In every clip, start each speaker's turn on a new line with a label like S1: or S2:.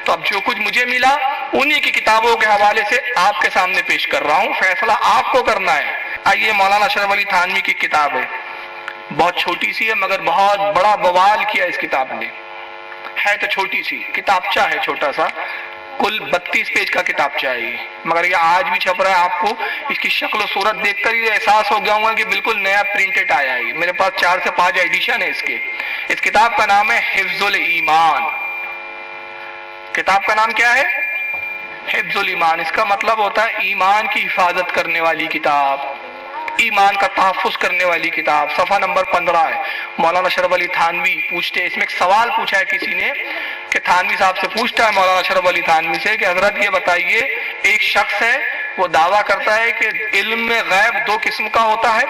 S1: تو اب جو کچھ مجھے ملا انہی کی کتابوں کے حوالے سے آپ کے سامنے پیش کر رہا ہوں، فیصلہ آپ کو کرنا ہے۔ آئیے مولانا اشرف علی تھانوی کی کتاب ہے، بہت چھوٹی سی ہے مگر بہت بڑا بوال کیا اس کتاب نے، ہے تو چھوٹی سی کتابچہ ہے، چھوٹا سا، کل 32 پیج کا کتابچہ ہے یہ، مگر یہ آج بھی چھپ رہا ہے۔ آپ کو اس کی شکل و صورت دیکھ کر یہ احساس ہو گیا ہوگا کہ بالکل نیا پرنٹڈ آیا ہے۔ میرے پاس 4 سے 5 ایڈیشن ہے اس کے۔ اس کتاب کا نام ہے حفظ الایمان۔ کتاب کا نام کیا ہے؟ حفظ الایمان۔ اس کا مطلب ہوتا ہے ایمان کی حفاظت کرنے والی کتاب، ایمان کا تحفظ کرنے والی کتاب۔ صفحہ نمبر 15 ہے۔ مولانا اشرف علی تھانوی پوچھتے ہیں، اس میں ایک سوال پوچھا ہے کسی نے کہ تھانوی صاحب سے پوچھتا ہے مولانا اشرف علی تھانوی سے کہ حضرت یہ بتائیے، ایک شخص ہے وہ دعویٰ کرتا ہے کہ علم میں غیب 2 قسم کا ہوتا ہے،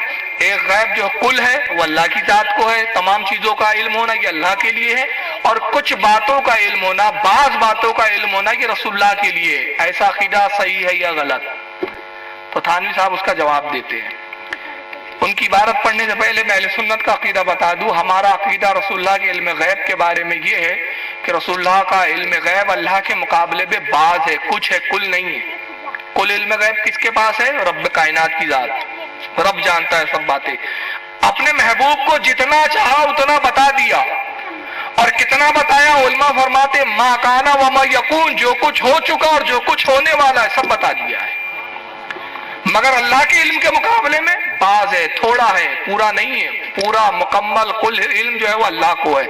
S1: ایک غیب جو کل ہے وہ اللہ کی ذات کو ہے، تمام چیزوں کا علم ہونا یہ اللہ کے لیے ہے، اور کچھ باتوں کا علم ہونا، بعض باتوں کا علم ہونا یہ رسول اللہ کے لیے ہے، ایسا عقیدہ صحیح ہے یا غلط؟ تو تھانوی صاحب اس کا جواب دیتے ہیں۔ ان کی عبارت پڑھنے سے پہلے میں اہل سنت کا عقیدہ بتا دوں۔ ہمارا عقیدہ رسول اللہ کے علم غیب کے بارے میں یہ ہے کہ رسول اللہ کا علم غیب اللہ کے مقابلے میں بعض ہے، کچھ ہے، کل نہیں ہے۔ کل علم غیب کس کے پاس ہے؟ رب کائنات کی ذات، رب جانتا ہے سب باتیں۔ اپنے محبوب کو جتنا چاہا اتنا بتا دیا، اور کتنا بتایا؟ علماء فرماتے ما کانا وما یکون، جو کچھ ہو چکا اور جو کچھ ہونے والا ہے سب بتا دیا ہے، مگر اللہ کے علم کے مقابلے میں بعض ہے، تھوڑا ہے، پورا نہیں ہے۔ پورا مکمل کل علم جو ہے وہ اللہ کو ہے۔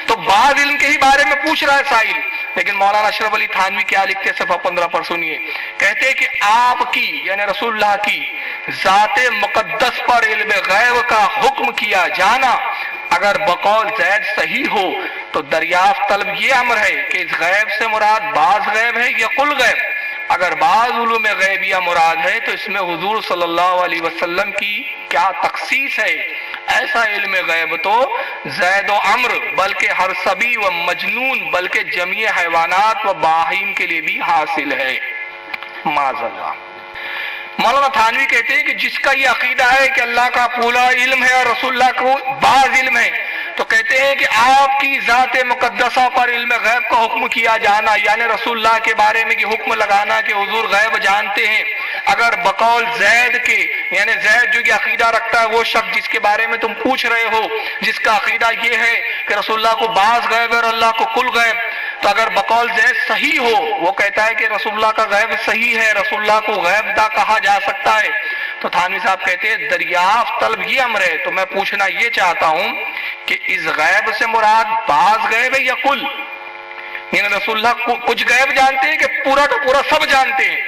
S1: تو بعض علم کے ہی بارے میں پوچھ رہا ہے سائل، لیکن مولانا اشرف علی تھانوی کیا لکھتے ہیں صفحہ 15 پر سنیے، کہتے ہیں کہ آپ کی یعنی رسول اللہ کی ذات مقدس پر علم غیب کا حکم کیا جانا اگر بقول زید صحیح ہو تو دریافت طلب یہ امر ہے کہ اس غیب سے مراد بعض غیب ہے یا کل غیب؟ اگر بعض علوم غیبیہ مراد ہے تو اس میں حضور صلی اللہ علیہ وسلم کی کیا تخصیص ہے؟ ایسا علم غیب تو زید و عمر بلکہ ہر صبی و مجنون بلکہ جمیع حیوانات و باہیم کے لیے بھی حاصل ہے، معاذ اللہ۔ مولانا تھانوی کہتے ہیں کہ جس کا یہ عقیدہ ہے کہ اللہ کا پورا علم ہے اور رسول اللہ کو بعض علم ہے، تو کہتے ہیں کہ آپ کی ذات مقدسہ پر علم غیب کا حکم کیا جانا یعنی رسول اللہ کے بارے میں یہ حکم لگانا کہ حضور غیب جانتے ہیں، اگر بقول زید کے یعنی زید جو یہ عقیدہ رکھتا ہے، وہ شخص جس کے بارے میں تم پوچھ رہے ہو جس کا عقیدہ یہ ہے کہ رسول اللہ کو بعض غیب اور اللہ کو کل غیب، تو اگر بقول زید صحیح ہو، وہ کہتا ہے کہ رسول اللہ کا غیب صحیح ہے، رسول اللہ کو غیب دا کہا جا سکتا ہے، تو تھانوی صاحب کہتے ہیں دریافت طلب یہ امر ہے۔ تو میں پوچھنا یہ چاہتا ہوں کہ اس غیب سے مراد بعض غیب ہے یا کل؟ یعنی رسول اللہ کچھ غیب جانتے ہیں کہ پورا کا پورا سب جانتے ہیں؟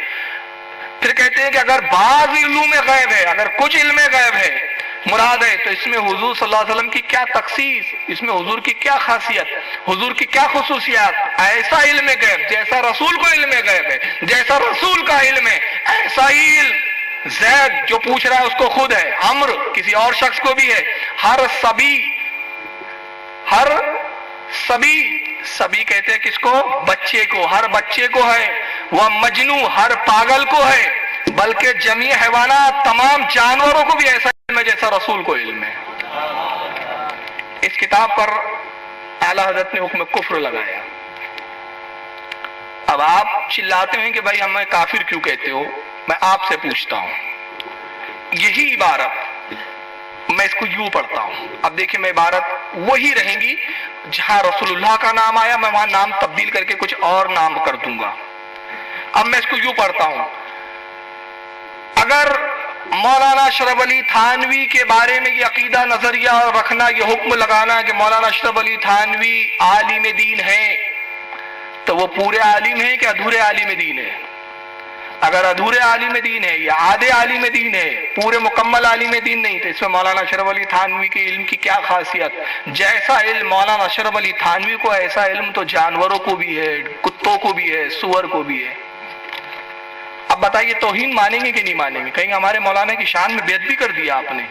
S1: پھر کہتے ہیں کہ اگر بعض علوم غیب ہے، اگر کچھ علم غیب ہے مراد ہے، تو اس میں حضور صلی اللہ علیہ وسلم کی کیا تخصیص، اس میں حضور کی کیا خاصیت، حضور کی کیا خصوصیات؟ ایسا علم غیب جیسا رسول کو علم غیب ہے، جیسا رسول کا علم ہے، ایسا ہی علم زید جو پوچھ رہا ہے اس کو خود ہے، عمر کسی اور شخص کو بھی ہے، ہر سبی کہتے ہیں کس کو؟ بچے کو، ہر بچے کو ہے، وہ مجنو ہر پاگل کو ہے، بلکہ جمیع حیوانات تمام جانوروں کو بھی ایسا علم ہے جیسا رسول کو علم ہے۔ اس کتاب پر اعلیٰ حضرت نے حکم کفر لگایا۔ اب آپ چلاتے ہیں کہ بھائی ہمیں کافر کیوں کہتے ہو؟ میں آپ سے پوچھتا ہوں، یہی عبارت میں اس کو یوں پڑھتا ہوں، اب دیکھیں میں عبارت وہی رہیں گی، جہاں رسول اللہ کا نام آیا میں وہاں نام تبدیل کر کے کچھ اور نام کر دوں گا۔ اب میں اس کو یوں پڑھتا ہوں، اگر مولانا اشرف علی تھانوی کے بارے میں یہ عقیدہ نظریہ رکھنا، یہ حکم لگانا کہ مولانا اشرف علی تھانوی عالم دین ہے، تو وہ پورے عالم ہیں کہ ادھورے عالم دین ہے؟ اگر ادھورے عالم دین ہے یا آدھے عالم دین ہے، پورے مکمل عالم دین نہیں، تو اس میں مولانا اشرف علی تھانوی کے علم کی کیا خاصیت؟ جیسا علم مولانا اشرف علی تھانوی کو ایسا علم تو جانوروں کو بھی ہے، کتوں کو بھی ہے، سور کو بھی ہے۔ اب بتائیے توہین مانیں گے کہ نہیں مانیں گے؟ کہیں ہمارے مولانا کی شان میں بیعت بھی کر دیا آپ نے۔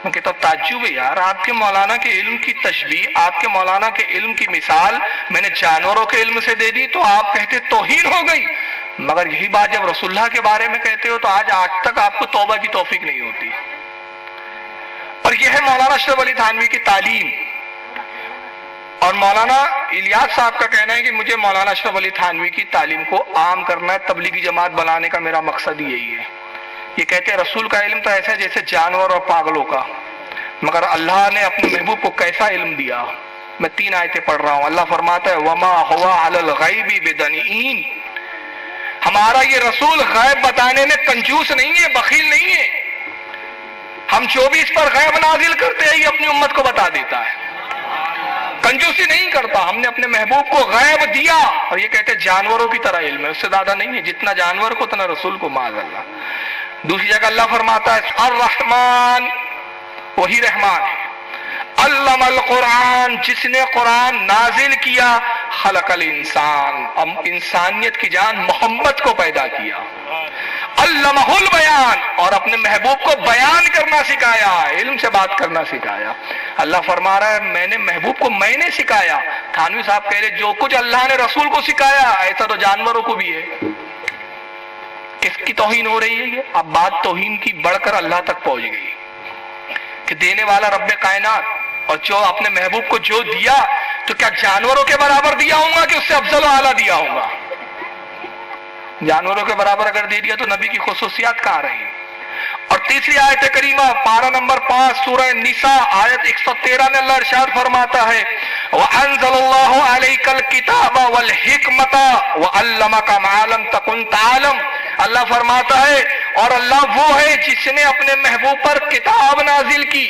S1: میں کہتا ہوں تعجب ہے یار، آپ کے مولانا کے علم کی تشبیہ، آپ کے مولانا کے علم کی مثال میں نے جانوروں کے علم سے دے دی تو آپ کہتے توہین ہو گئی، مگر یہی بات جب رسول اللہ کے بارے میں کہتے ہو تو آج تک آپ کو توبہ کی توفیق نہیں ہوتی۔ اور یہ ہے مولانا اشرف علی تھانوی کی تعلیم، اور مولانا الیاس صاحب کا کہنا ہے کہ مجھے مولانا اشرف علی تھانوی کی تعلیم کو عام کرنا ہے، تبلیغی جماعت بنانے کا میرا مقصد یہی ہے۔ یہ کہتے ہیں رسول کا علم تو ایسا ہے جیسے جانور اور پاگلوں کا، مگر اللہ نے اپنے محبوب کو کیسا علم دیا۔ میں 3 آیتیں پڑھ رہا ہوں۔ اللہ فرماتا ہے وما هو علی الغیب بدنین، ہمارا یہ رسول غیب بتانے میں کنجوس نہیں ہے، بخیل نہیں ہے۔ ہم 24 پر غیب نازل کرتے ہیں، یہ اپنی امت کو بتا دیتا ہے، کنجوسی نہیں کرتا۔ ہم نے اپنے محبوب کو غیب دیا، اور یہ کہتے ہیں جانوروں کی طرح علم ہے، اس سے زیادہ نہیں ہے، جتنا جانور کو اتنا رسول کو، معاذ اللہ۔ دوسری جگہ اللہ فرماتا ہے الرحمن، وہی رحمان ہے، علم القرآن، جس نے قرآن نازل کیا، خلق الانسان، انسانیت کی جان محمد کو پیدا کیا، علمہ البیان، اور اپنے محبوب کو بیان کرنا سکھایا، علم سے بات کرنا سکھایا۔ اللہ فرما رہا ہے میں نے محبوب کو میں نے سکھایا۔ تھانوی صاحب کہہ رہے جو کچھ اللہ نے رسول کو سکھایا ایسا تو جانوروں کو بھی ہے۔ کس کی توہین ہو رہی ہے یہ؟ اب بات توہین کی بڑھ کر اللہ تک پہنچ گئی کہ دینے والا رب کائنات، اور جو اپنے محبوب کو جو دیا تو کیا جانوروں کے برابر دیا ہوں گا کہ اس سے افضل و اعلیٰ دیا ہوں گا؟ جانوروں کے برابر اگر دے دیا تو نبی کی خصوصیات کہاں رہی؟ اور تیسری آیت کریمہ پارہ نمبر 5 سورہ نساء آیت 113 میں اللہ ارشاد فرماتا ہے وَأَنزَلَ اللَّهُ عَلَيْكَ الْكِتَابَ وَالْحِكْمَةَ وَعَلَّمَكَ مَا لَمْ تَكُنْ تَعْلَمْ۔ اللہ فرماتا ہے اور اللہ وہ ہے جس نے اپنے محبوب پر کتاب نازل کی،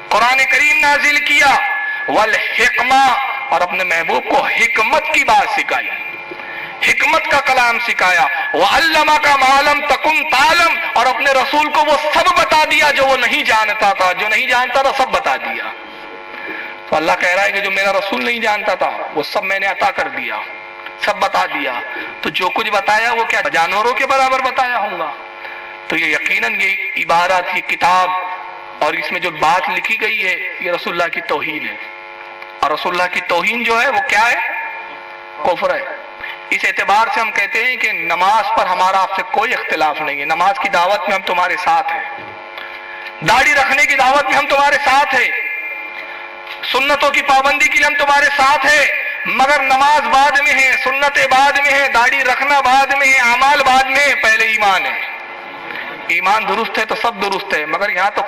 S1: قرآن کریم نازل کیا، والحکمہ، اور اپنے محبوب کو حکمت کی بات سکھائی، حکمت کا کلام سکھایا، وَعَلَّمَكَ مَا لَمْ تَكُنْ تَعْلَمْ، اور اپنے رسول کو وہ سب بتا دیا جو وہ نہیں جانتا تھا، جو نہیں جانتا تھا سب بتا دیا۔ تو اللہ کہہ رہا ہے کہ جو میرا رسول نہیں جانتا تھا وہ سب میں نے عطا کر دیا، سب بتا دیا۔ تو جو کچھ بتایا وہ کیا جانوروں کے برابر بتایا ہوں گا؟ تو یہ یقیناً یہ عبارت، یہ کتاب اور اس میں جو بات لکھی گئی ہے یہ رسول اللہ کی توہین ہے، اور رسول اللہ کی توہین جو ہے وہ کیا ہے؟ کفر ہے۔ اس اعتبار سے ہم کہتے ہیں کہ نماز پر ہمارا آپ سے کوئی اختلاف نہیں ہے، نماز کی دعوت میں ہم تمہارے ساتھ ہیں، داڑھی رکھنے کی دعوت میں ہم تمہارے ساتھ ہیں، سنتوں کی پابندی کے لیے ہم تمہارے ساتھ ہیں، مگر نماز بعد میں ہے، سنتیں بعد میں ہے، داڑھی رکھنا بعد میں ہے، اعمال بعد میں ہے، پہلے ایمان ہے۔ ایمان درست ہے تو سب درست ہے، مگر یہاں تو